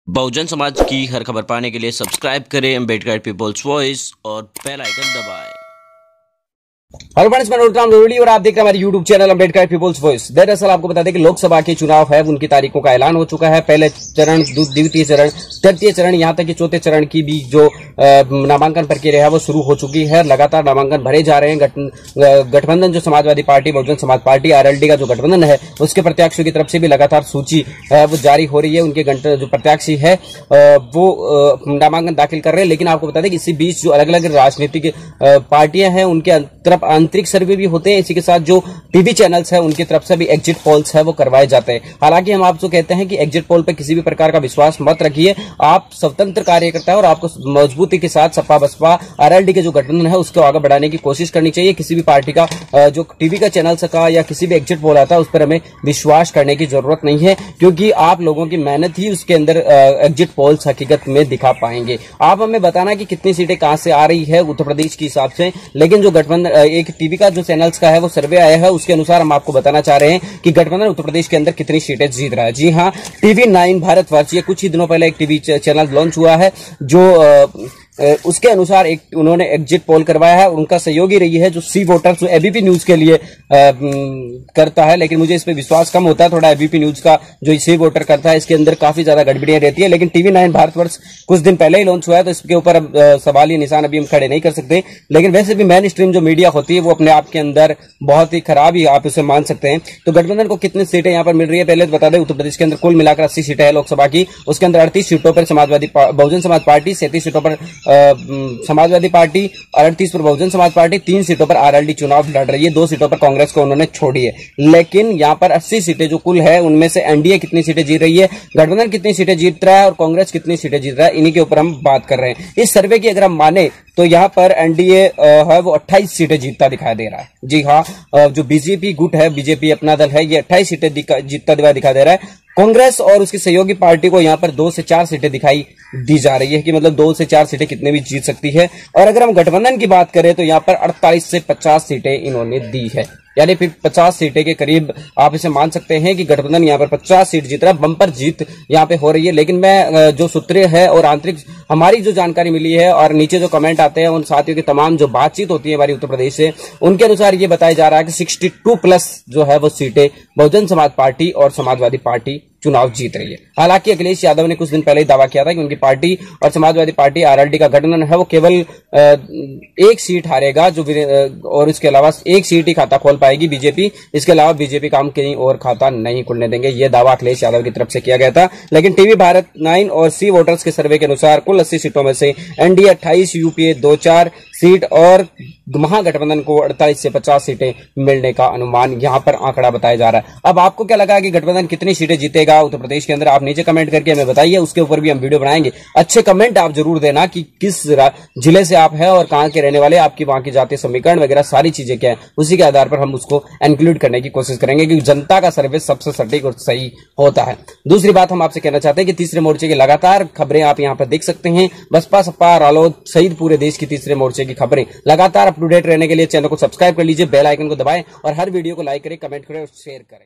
बहुजन समाज की हर खबर पाने के लिए सब्सक्राइब करें अम्बेडकर पीपल्स वॉइस और बेल आइकन दबाएं। हेलो फ्रेंड्स, मैं नूरकाम लोहड़ी और आप देख रहे हैं हमारे YouTube channel Ambedkar people's voice. दरअसल आपको बता दें कि लोकसभा के चुनाव है, उनकी तारीखों का ऐलान हो चुका है। पहले चरण, द्वितीय चरण, तृतीय चरण, यहां तक कि चौथे चरण की भी जो नामांकन प्रक्रिया है वो शुरू हो चुकी है। लगातार नामांकन भरे जा रहे हैं। गठबंधन जो Samajwadi party, Bahujan Samaj party, RLD का जो गठबंधन है उसके प्रत्याशियों की तरफ से भी लगातार सूची वो जारी हो रही है। उनके जो प्रत्याशी है वो नामांकन दाखिल कर रहे हैं। लेकिन आपको बता दें कि इसी बीच जो अलग अलग राजनीतिक पार्टियां हैं उनके तरफ आंतरिक सर्वे भी होते हैं। इसी के साथ जो टीवी चैनल्स है उनकी तरफ से भी एग्जिट पोल्स है वो करवाए जाते हैं। हालांकि हम आपको कहते हैं कि एग्जिट पोल पे किसी भी प्रकार का विश्वास मत रखिए। आप स्वतंत्र कार्यकर्ता है और आपको मजबूती के साथ सपा बसपा आरएलडी के जो गठबंधन है उसको आगे बढ़ाने की कोशिश करनी चाहिए। किसी भी पार्टी का जो टीवी का चैनल का या किसी भी एग्जिट पोल आता है उस पर हमें विश्वास करने की जरूरत नहीं है, क्योंकि आप लोगों की मेहनत ही उसके अंदर एग्जिट पोल्स हकीकत में दिखा पाएंगे। आप हमें बताना कि कितनी सीटें कहां से आ रही है उत्तर प्रदेश के हिसाब से, लेकिन जो गठबंधन एक टीवी का जो चैनल्स का है वो सर्वे आया है उसके अनुसार हम आपको बताना चाह रहे हैं कि गठबंधन उत्तर प्रदेश के अंदर कितनी सीटें जीत रहा है। जी हां, टीवी 9 भारतवर्ष, ये कुछ ही दिनों पहले एक टीवी चैनल लॉन्च हुआ है जो उसके अनुसार एक उन्होंने एग्जिट पोल करवाया है। उनका सहयोगी रही है जो सी वोटर्स जो एबीपी न्यूज के लिए करता है, लेकिन मुझे इस पे विश्वास कम होता है थोड़ा। एबीपी न्यूज का जो सी वोटर करता है इसके अंदर काफी ज्यादा गड़बड़ियां रहती है। लेकिन टीवी 9 भारतवर्ष कुछ दिन पहले ही लॉन्च हुआ है तो इसके ऊपर सवाल या निशान अभी हम खड़े नहीं कर सकते। लेकिन वैसे भी मेन स्ट्रीम जो मीडिया होती है वो अपने आप के अंदर बहुत ही खराब ही आप उसे मान सकते हैं। तो गठबंधन को कितनी सीटें यहाँ पर मिल रही है पहले तो बता दें। उत्तर प्रदेश के अंदर कुल मिलाकर 80 सीटें है लोकसभा की। उसके अंदर 38 सीटों पर समाजवादी बहुजन समाज पार्टी, 37 सीटों पर समाजवादी पार्टी, 38 पर बहुजन समाज पार्टी, 3 सीटों पर आरएलडी चुनाव लड़ रही है। 2 सीटों पर कांग्रेस को उन्होंने छोड़ी है। लेकिन यहां पर 80 सीटें जो कुल है उनमें से एनडीए कितनी सीटें जीत रही है, गठबंधन कितनी सीटें जीत रहा है और कांग्रेस कितनी सीटें जीत रहा है, इन्हीं के ऊपर हम बात कर रहे हैं। इस सर्वे की अगर हम माने तो यहां पर एनडीए है वो 28 सीटें जीतता दिखाई दे रहा है। जी हाँ, जो बीजेपी गुट है, बीजेपी अपना दल है, ये 28 सीटें जीतता दिखाई दे रहा है। कांग्रेस और उसकी सहयोगी पार्टी को यहां पर 2 से 4 सीटें दिखाई दी जा रही है कि मतलब 2 से 4 सीटें कितने भी जीत सकती है। और अगर हम गठबंधन की बात करें तो यहां पर 48 से 50 सीटें इन्होंने दी है, यानी फिर 50 सीटें के करीब आप इसे मान सकते हैं कि गठबंधन यहां पर 50 सीट जीत रहा है। बंपर जीत यहां पे हो रही है। लेकिन मैं जो सूत्र है और आंतरिक हमारी जो जानकारी मिली है और नीचे जो कमेंट आते हैं उन साथियों की तमाम जो बातचीत होती है हमारी उत्तर प्रदेश से, उनके अनुसार ये बताया जा रहा है कि 62+ जो है वो सीटें बहुजन समाज पार्टी और समाजवादी पार्टी चुनाव जीत रही है। हालांकि अखिलेश यादव ने कुछ दिन पहले ही दावा किया था कि उनकी पार्टी और समाजवादी पार्टी आरएलडी का गठबंधन है वो केवल 1 सीट हारेगा जो और इसके अलावा 1 सीट ही खाता खोल पाएगी बीजेपी। इसके अलावा बीजेपी काम कहीं और खाता नहीं खुलने देंगे, ये दावा अखिलेश यादव की तरफ से किया गया था। लेकिन टीवी भारत 9 और सी वोटर्स के सर्वे के अनुसार कुल 80 सीटों में से एनडीए 28, यूपीए 2-4 सीट और महागठबंधन को 48 से 50 सीटें मिलने का अनुमान यहां पर आंकड़ा बताया जा रहा है। अब आपको क्या लगा कि गठबंधन कितनी सीटें जीतेगा उत्तर प्रदेश के अंदर, आप नीचे कमेंट करके हमें बताइए। उसके ऊपर भी हम वीडियो बनाएंगे। अच्छे कमेंट आप जरूर देना कि किस जिले से आप है और कहां के रहने वाले, आपकी वहां की जातीय समीकरण वगैरह सारी चीजें क्या है, उसी के आधार पर हम उसको इंक्लूड करने की कोशिश करेंगे, क्योंकि जनता का सर्वे सबसे सटीक और सही होता है। दूसरी बात हम आपसे कहना चाहते हैं कि तीसरे मोर्चे की लगातार खबरें आप यहां पर देख सकते हैं। बसपा सपा रालोद सहित पूरे देश की तीसरे मोर्चे की खबरें लगातार अप टू डेट रहने के लिए चैनल को सब्सक्राइब कर लीजिए, बेल आइकन को दबाएं और हर वीडियो को लाइक करें, कमेंट करें और शेयर करें।